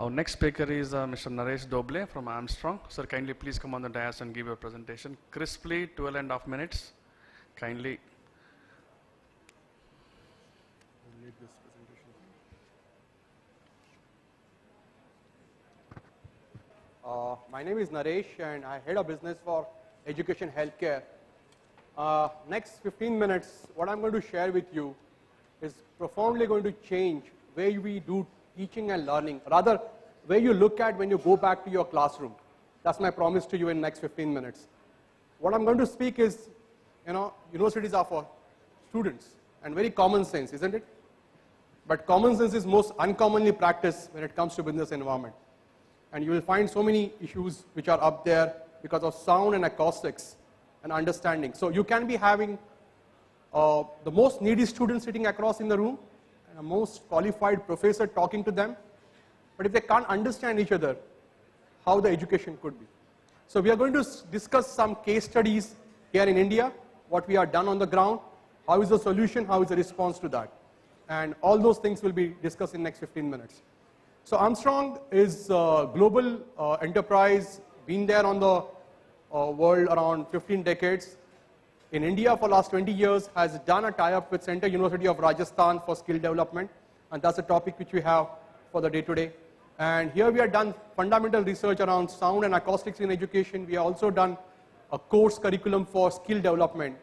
Our next speaker is Mr. Naresh Duble from Armstrong. Sir, kindly please come on the dais and give your presentation. Crisply, 12.5 minutes. Kindly. My name is Naresh and I head a business for education healthcare. Next 15 minutes, what I'm going to share with you is profoundly going to change where we do teaching and learning, rather where you look at when you go back to your classroom. That's my promise to you in the next 15 minutes. What I'm going to speak is, universities are for students and very common sense, isn't it? But common sense is most uncommonly practiced when it comes to business environment. And you will find so many issues which are up there because of sound and acoustics and understanding. So you can be having the most needy student sitting across in the room and a most qualified professor talking to them. But if they can't understand each other, how the education could be. So we are going to discuss some case studies here in India, what we have done on the ground, how is the solution, how is the response to that. And all those things will be discussed in the next 15 minutes. So Armstrong is a global enterprise, been there on the world around 15 decades. In India for the last 20 years, has done a tie-up with Central University of Rajasthan for skill development. And that's a topic which we have for the day-to-day. And here we have done fundamental research around sound and acoustics in education. We have also done a course curriculum for skill development.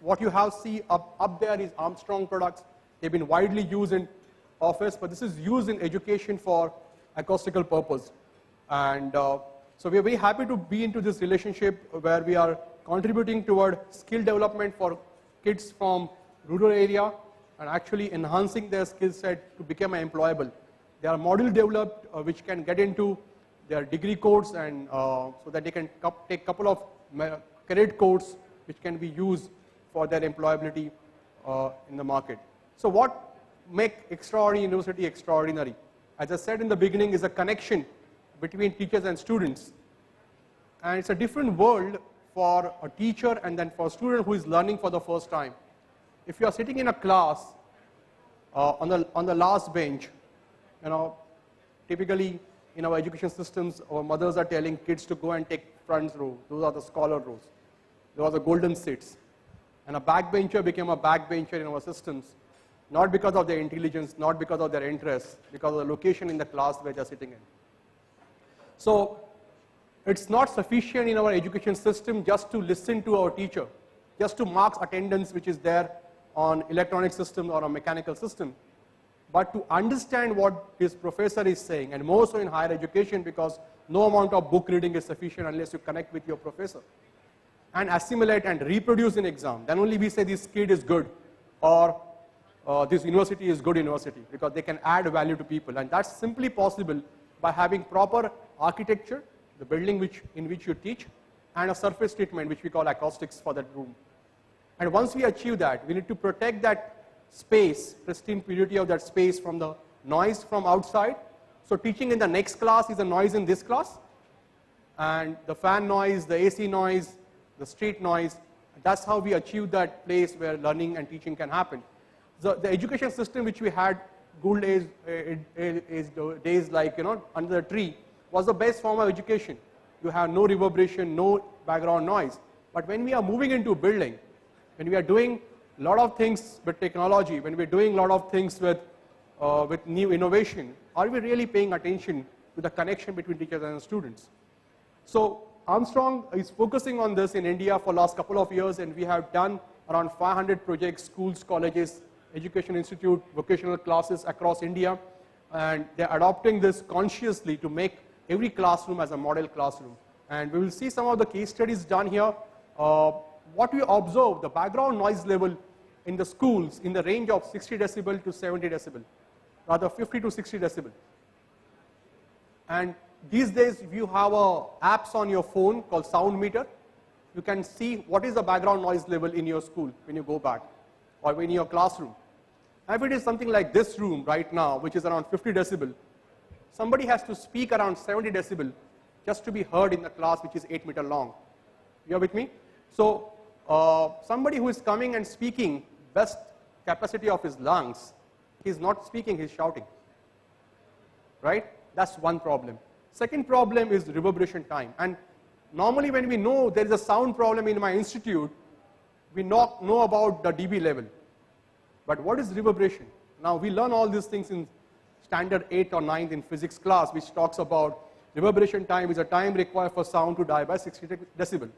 What you have see up there is Armstrong products. They've been widely used in office, but this is used in education for acoustical purpose. And so we are very happy to be into this relationship where we are contributing toward skill development for kids from rural area and actually enhancing their skill set to become employable. There are modules developed which can get into their degree course and so that they can take a couple of credit courses which can be used for their employability in the market. So what make extraordinary university extraordinary? As I said in the beginning, is a connection between teachers and students. And it's a different world for a teacher and then for a student who is learning for the first time. If you are sitting in a class on the last bench, typically in our education systems, our mothers are telling kids to go and take front row. Those are the scholar rows. Those are the golden seats. And a backbencher became a backbencher in our systems. Not because of their intelligence, not because of their interests, because of the location in the class where they are sitting in. So it's not sufficient in our education system just to listen to our teacher, just to mark attendance which is there on electronic system or a mechanical system, but to understand what his professor is saying, and more so in higher education because no amount of book reading is sufficient unless you connect with your professor, and assimilate and reproduce in exam. Then only we say this kid is good or this university is good university because they can add value to people, and that's simply possible by having proper architecture, the building in which you teach, and a surface treatment which we call acoustics for that room. And once we achieve that, we need to protect that space, pristine purity of that space from the noise from outside. So teaching in the next class is a noise in this class, and the fan noise, the AC noise, the street noise, that's how we achieve that place where learning and teaching can happen. The education system which we had good days like under the tree was the best form of education. You have no reverberation, no background noise. But when we are moving into building, when we are doing a lot of things with technology, when we are doing a lot of things with new innovation, are we really paying attention to the connection between teachers and students? So Armstrong is focusing on this in India for the last couple of years, and we have done around 500 projects, schools, colleges, education institute, vocational classes across India, and they're adopting this consciously to make every classroom as a model classroom. And we will see some of the case studies done here. What we observe, the background noise level in the schools in the range of 60 decibel to 70 decibel, rather 50 to 60 decibel. And these days, if you have apps on your phone called Sound Meter, you can see what is the background noise level in your school when you go back or in your classroom. If it is something like this room right now, which is around 50 decibel, somebody has to speak around 70 decibel just to be heard in the class which is 8 meters long. You are with me? So somebody who is coming and speaking best capacity of his lungs, he is not speaking, he is shouting. Right? That's one problem. Second problem is reverberation time. And normally when we know there is a sound problem in my institute, we know about the dB level. But what is reverberation? Now we learn all these things in standard 8th or 9th in physics class, which talks about reverberation time is a time required for sound to die by 60 decibel.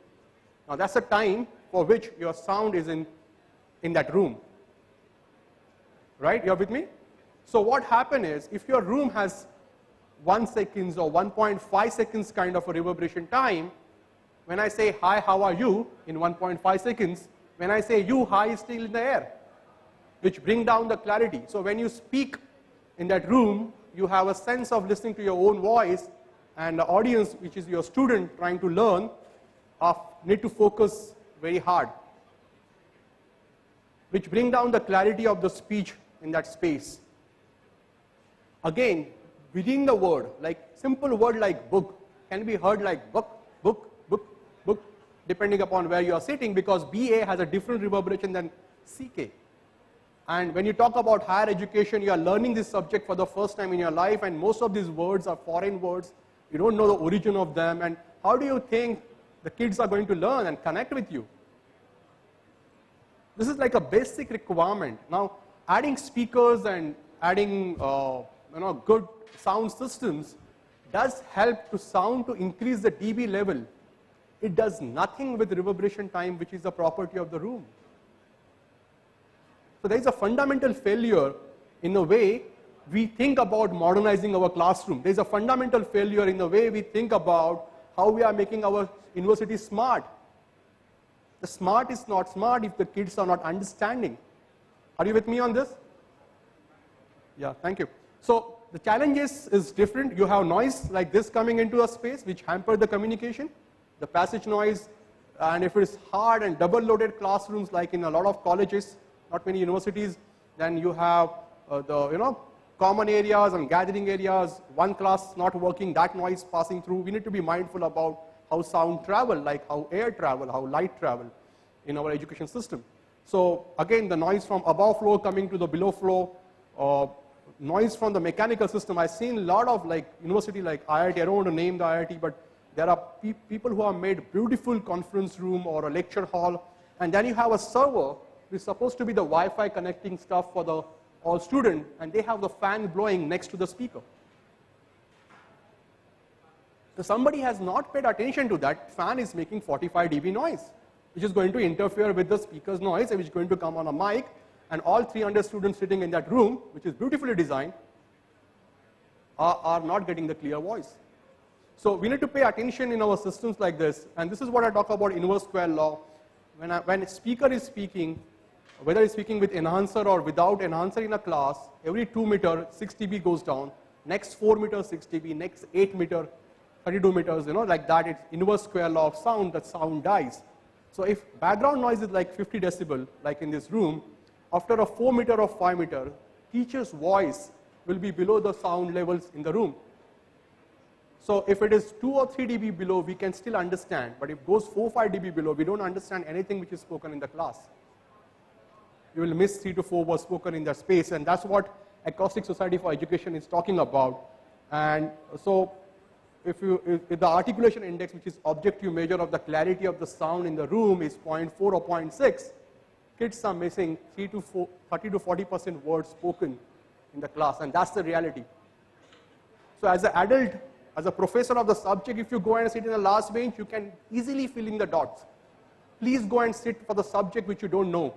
Now that's a time for which your sound is in that room. Right? You're with me? So what happens is, if your room has 1 second or 1.5 seconds kind of a reverberation time, when I say, hi, how are you, in 1.5 seconds, when I say you, hi is still in the air, which bring down the clarity. So when you speak in that room, you have a sense of listening to your own voice, and the audience, which is your student trying to learn, need to focus very hard, which bring down the clarity of the speech in that space. Again, within the word, like simple word like book can be heard like book, book, book, book, depending upon where you are sitting, because BA has a different reverberation than CK. And when you talk about higher education, you are learning this subject for the first time in your life, and most of these words are foreign words. You don't know the origin of them, and how do you think the kids are going to learn and connect with you? This is like a basic requirement. Now, adding speakers and adding good sound systems does help to sound to increase the dB level. It does nothing with reverberation time, which is a property of the room. So there is a fundamental failure in the way we think about modernizing our classroom. There is a fundamental failure in the way we think about how we are making our university smart. The smart is not smart if the kids are not understanding. Are you with me on this? Yeah, thank you. So the challenge is different. You have noise like this coming into a space which hamper the communication, the passage noise, and if it is hard and double loaded classrooms like in a lot of colleges, not many universities, then you have common areas and gathering areas, one class not working, that noise passing through. We need to be mindful about how sound travel, like how air travel, how light travel in our education system. So again, the noise from above floor coming to the below floor, noise from the mechanical system. I've seen a lot of university like IIT, I don't want to name the IIT, but there are people who have made beautiful conference room or a lecture hall, and then you have a server which is supposed to be the Wi-Fi connecting stuff for the all student, and they have the fan blowing next to the speaker. So somebody has not paid attention to that. Fan is making 45 dB noise, which is going to interfere with the speaker's noise, and which is going to come on a mic, and all 300 students sitting in that room, which is beautifully designed, are not getting the clear voice. So we need to pay attention in our systems like this, and this is what I talk about inverse square law. When a speaker is speaking, whether he's speaking with enhancer or without enhancer in a class, every 2 meter, 6 dB goes down, next 4 meter, 6 dB, next 8 meter, 32 meters, like that, it's inverse square law of sound, that sound dies. So if background noise is like 50 decibel, like in this room, after a 4 meter or 5 meter, teacher's voice will be below the sound levels in the room. So if it is 2 or 3 dB below, we can still understand, but if it goes 4 or 5 dB below, we don't understand anything which is spoken in the class. You will miss 3 to 4 words spoken in that space, and that's what Acoustic Society for Education is talking about. And so if the articulation index, which is objective measure of the clarity of the sound in the room, is 0.4 or 0.6, kids are missing 30 to 40% words spoken in the class, and that's the reality. So as an adult, as a professor of the subject, if you go and sit in the last bench, you can easily fill in the dots. Please go and sit for the subject which you don't know.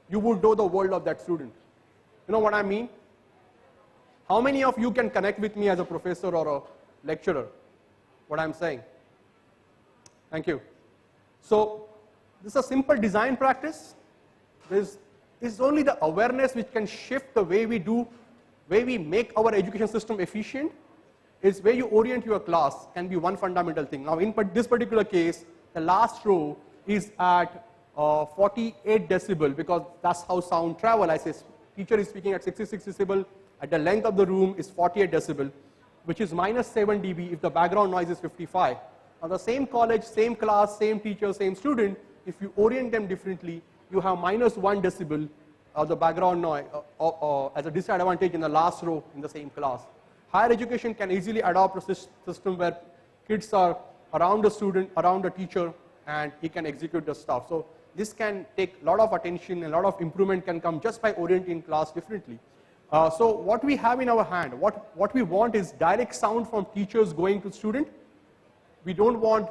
You would know the world of that student. You know what I mean? How many of you can connect with me as a professor or a lecturer? What I'm saying? Thank you. So this is a simple design practice. It's only the awareness which can shift the way we make our education system efficient. Is where you orient your class can be one fundamental thing. Now in this particular case, the last row is at 48 decibel, because that's how sound travel. I say teacher is speaking at 66 decibel, at the length of the room is 48 decibel, which is minus 7 dB if the background noise is 55. Now the same college, same class, same teacher, same student, if you orient them differently, you have minus 1 decibel the background noise as a disadvantage in the last row in the same class. Higher education can easily adopt a system where kids are around the student, around the teacher, and he can execute the stuff. So this can take a lot of attention, and a lot of improvement can come just by orienting class differently. So what we have in our hand, what we want is direct sound from teachers going to student. We don't want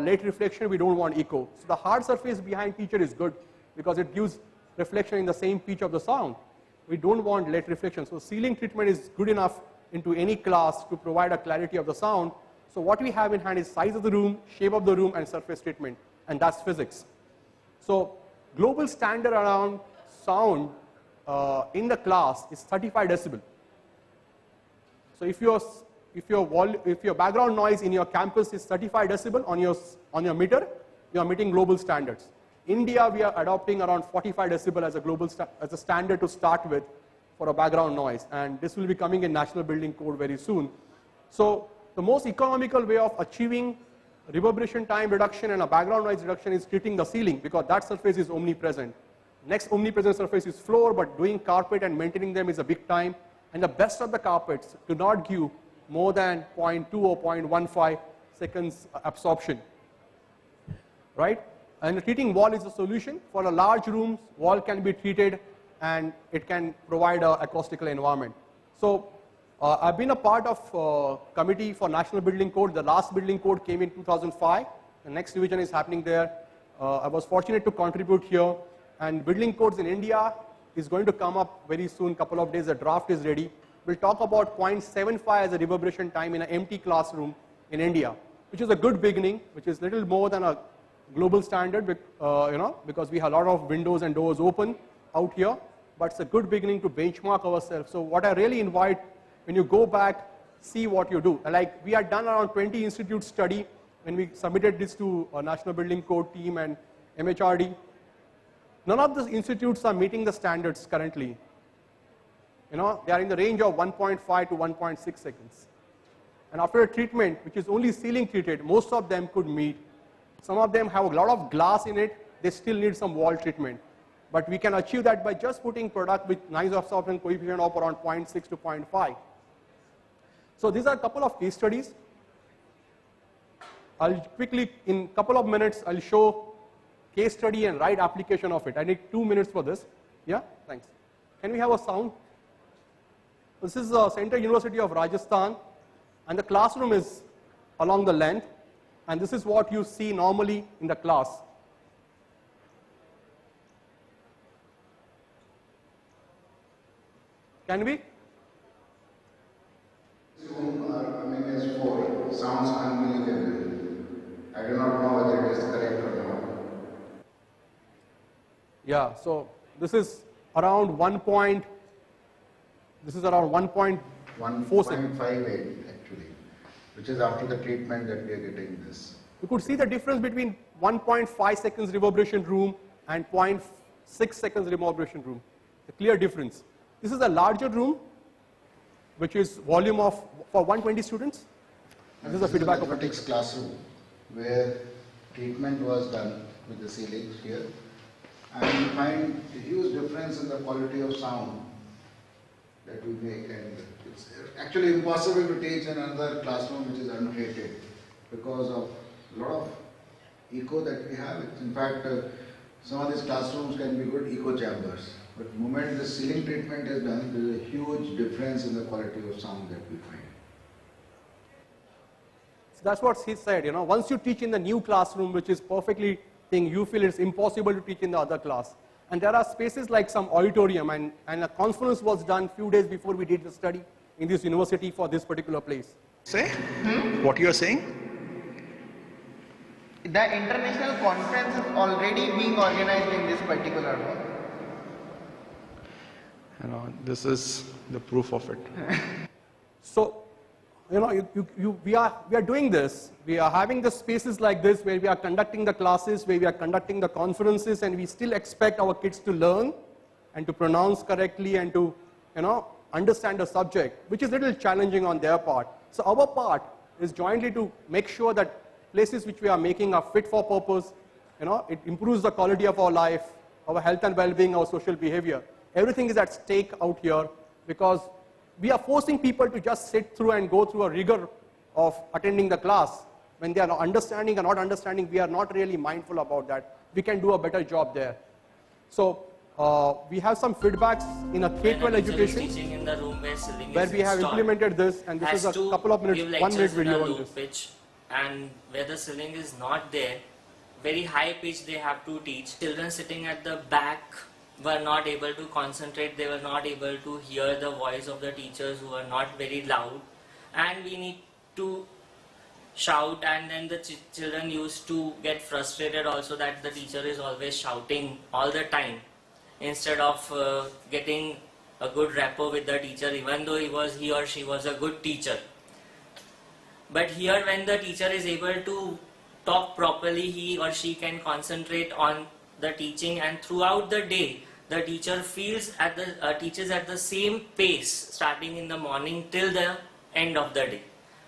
late reflection, we don't want echo. So the hard surface behind teacher is good because it gives reflection in the same pitch of the sound. We don't want late reflection. So ceiling treatment is good enough into any class to provide a clarity of the sound. So what we have in hand is size of the room, shape of the room, and surface treatment, and that's physics. So global standard around sound in the class is 35 decibel. So if your background noise in your campus is 35 decibel on your meter, you are meeting global standards. India, we are adopting around 45 decibel as a global as a standard to start with for a background noise, and this will be coming in National Building Code very soon. So the most economical way of achieving reverberation time reduction and a background noise reduction is treating the ceiling, because that surface is omnipresent. Next omnipresent surface is floor, but doing carpet and maintaining them is a big time. And the best of the carpets do not give more than 0.2 or 0.15 seconds absorption, right? And treating wall is a solution. For a large rooms, wall can be treated and it can provide an acoustical environment. So I've been a part of committee for National Building Code. The last building code came in 2005. The next revision is happening there. I was fortunate to contribute here. And building codes in India is going to come up very soon, couple of days. The draft is ready. We'll talk about 0.75 as a reverberation time in an empty classroom in India, which is a good beginning, which is little more than a global standard, because we have a lot of windows and doors open out here. But it's a good beginning to benchmark ourselves. So what I really invite, when you go back, see what you do. Like we had done around 20 institute study when we submitted this to a National Building Code team and MHRD. None of the institutes are meeting the standards currently. They are in the range of 1.5 to 1.6 seconds. And after a treatment, which is only ceiling treated, most of them could meet. Some of them have a lot of glass in it. They still need some wall treatment. But we can achieve that by just putting product with noise absorption coefficient of around 0.6 to 0.5. So these are a couple of case studies. I'll quickly, in a couple of minutes, I'll show case study and right application of it. I need 2 minutes for this. Yeah, thanks. Can we have a sound? This is the Central University of Rajasthan, and the classroom is along the length, and this is what you see normally in the class. Can we? Whom are coming as 4 sounds unbelievable. I do not know whether it is correct or not. Yeah, so this is around 1.4 seconds. 1.58 actually, which is after the treatment that we are getting this. You could see the difference between 1.5 seconds reverberation room and 0.6 seconds reverberation room. A clear difference. This is a larger room, which is volume of for 120 students. And this is a feedback of a mathematics classroom where treatment was done with the ceilings here, and you find a huge difference in the quality of sound that we make, and it's actually impossible to teach in another classroom which is unrated because of a lot of echo that we have. In fact, some of these classrooms can be good echo chambers, but the moment the ceiling treatment is done, there is a huge difference in the quality of sound that we find. So that's what he said. Once you teach in the new classroom, which is perfectly thing, you feel it's impossible to teach in the other class. And there are spaces like some auditorium, and a conference was done few days before we did the study in this university for this particular place. Say? What you are saying? The international conference is already being organized in this particular one. This is the proof of it. So, we are doing this. We are having the spaces like this where we are conducting the classes, where we are conducting the conferences, and we still expect our kids to learn and to pronounce correctly and to, understand the subject, which is a little challenging on their part. So our part is jointly to make sure that places which we are making are fit for purpose. It improves the quality of our life, our health and well-being, our social behavior. everything is at stake out here because we are forcing people to just sit through and go through a rigor of attending the class. When they are not understanding or not understanding, we are not really mindful about that. We can do a better job there. So we have some feedbacks in a K-12 education teaching in the room where we have implemented this, and this is a couple of minutes, 1 minute video on this. Pitch, and where the ceiling is not there, very high pitch they have to teach. Children sitting at the back were not able to concentrate, they were not able to hear the voice of the teachers who are not very loud, and we need to shout, and then the children used to get frustrated also that the teacher is always shouting all the time instead of getting a good rapport with the teacher, even though he or she was a good teacher. But here when the teacher is able to talk properly, he or she can concentrate on the teaching, and throughout the day the teacher teaches at the same pace starting in the morning till the end of the day.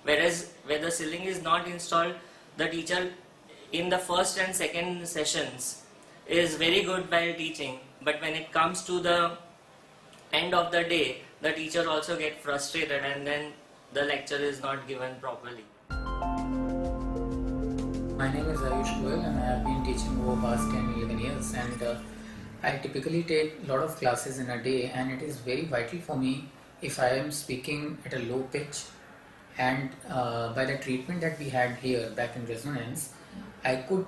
Whereas where the ceiling is not installed, the teacher in the first and second sessions is very good while teaching, but when it comes to the end of the day, the teacher also gets frustrated and then the lecture is not given properly. My name is Naresh Duble and I have been teaching over past 10-11 years, and I typically take a lot of classes in a day, and it is very vital for me if I am speaking at a low pitch, and by the treatment that we had here back in Resonance, I could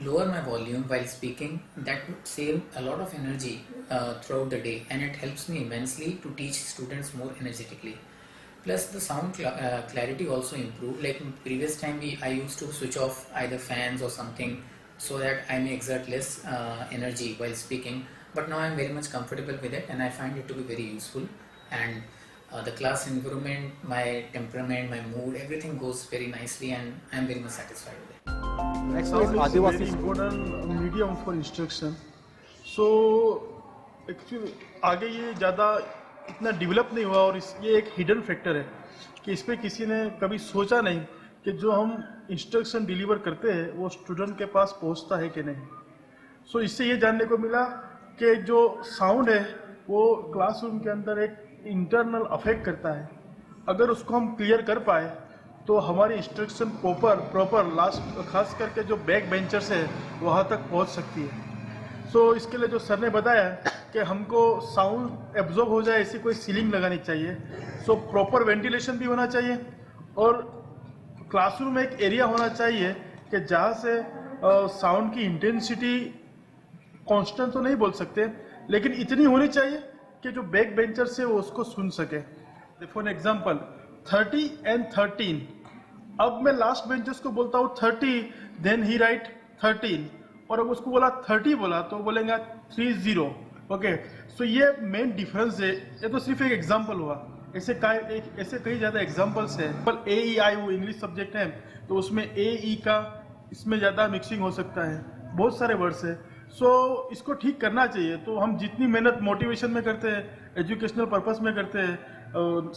lower my volume while speaking. That would save a lot of energy throughout the day, and it helps me immensely to teach students more energetically. Plus the sound clarity also improved. Like in previous time I used to switch off either fans or something so that I may exert less energy while speaking, but now I am very much comfortable with it and I find it to be very useful, and the class environment, my temperament, my mood, everything goes very nicely and I am very much satisfied with it. Next one is Adivasi. Very important medium for instruction. So actually आगे ये ज़्यादा इतना develop नहीं हुआ, और ये एक hidden factor है कि इस पर किसी ने कभी सोचा नहीं कि जो हम इंस्ट्रक्शन डिलीवर करते हैं वो स्टूडेंट के पास पहुंचता है कि नहीं. सो इससे ये जानने को मिला कि जो साउंड है वो क्लासरूम के अंदर एक इंटरनल अफेक्ट करता है. अगर उसको हम क्लियर कर पाए तो हमारी इंस्ट्रक्शन प्रॉपर लास्ट खास करके जो बैक बेंचर्स है वहाँ तक पहुँच सकती है. सो इसके लिए जो सर ने बताया कि हमको साउंड एब्जॉर्ब हो जाए ऐसी कोई सीलिंग लगानी चाहिए. सो प्रॉपर वेंटिलेशन भी होना चाहिए, और क्लासरूम में एक एरिया होना चाहिए कि जहाँ से साउंड की इंटेंसिटी कांस्टेंट तो नहीं बोल सकते, लेकिन इतनी होनी चाहिए कि जो बैक बेंचर से वो उसको सुन सके. For example 30 and 13. अब मैं लास्ट बेंचर्स को बोलता हूँ 30, देन ही राइट 13, और अब उसको बोला 30 बोला तो बोलेंगे 30. ओके, सो ये मेन डिफरेंस है. ये तो सिर्फ एक एग्जांपल हुआ, ऐसे कई ज़्यादा एग्जांपल्स हैं. पर AEI इंग्लिश सब्जेक्ट है तो उसमें AE का इसमें ज़्यादा मिक्सिंग हो सकता है, बहुत सारे वर्ड्स है. सो इसको ठीक करना चाहिए. तो हम जितनी मेहनत मोटिवेशन में करते हैं, एजुकेशनल पर्पस में करते हैं,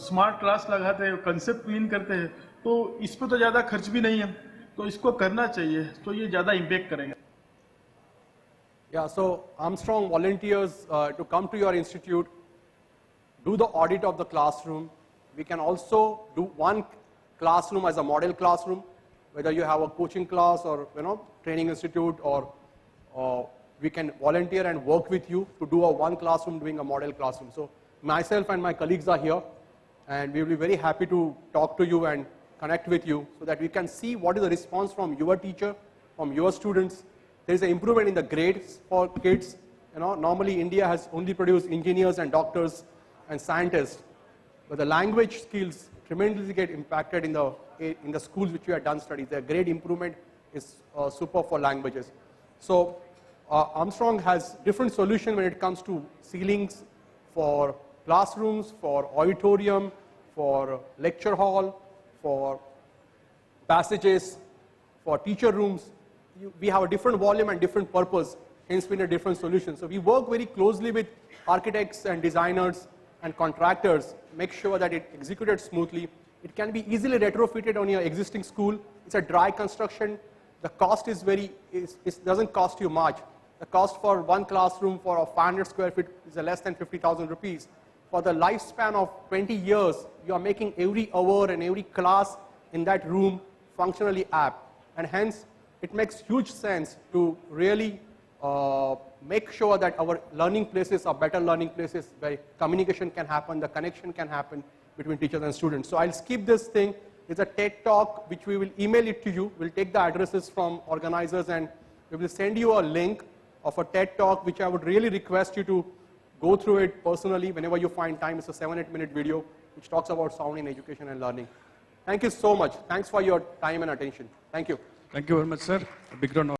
स्मार्ट क्लास लगाते हैं, कंसेप्ट क्लीन करते हैं, तो इस पर तो ज़्यादा खर्च भी नहीं है, तो इसको करना चाहिए, तो ये ज़्यादा इम्पैक्ट करेगा. Yeah, so Armstrong volunteers to come to your institute, do the audit of the classroom. We can also do one classroom as a model classroom, whether you have a coaching class or training institute, or we can volunteer and work with you to do a one classroom doing a model classroom. So myself and my colleagues are here, and we will be very happy to talk to you and connect with you so that we can see what is the response from your teacher, from your students. There is an improvement in the grades for kids. Normally India has only produced engineers and doctors and scientists, but the language skills tremendously get impacted in the schools which we have done studies. The grade improvement is super for languages. So Armstrong has different solutions when it comes to ceilings for classrooms, for auditorium, for lecture hall, for passages, for teacher rooms. We have a different volume and different purpose, hence we need a different solution. So we work very closely with architects and designers and contractors, make sure that it executed smoothly. It can be easily retrofitted on your existing school. It's a dry construction. The cost is it doesn't cost you much. The cost for one classroom for a 500 square feet is less than 50,000 rupees. For the lifespan of 20 years, you are making every hour and every class in that room functionally apt. And hence, it makes huge sense to really make sure that our learning places are better learning places where communication can happen, the connection can happen between teachers and students. So I'll skip this thing. It's a TED talk which we will email it to you. We'll take the addresses from organizers and we will send you a link of a TED talk which I would really request you to go through it personally whenever you find time. It's a 7-8 minute video which talks about sound in education and learning. Thank you so much. Thanks for your time and attention. Thank you. Thank you very much, sir. A big round of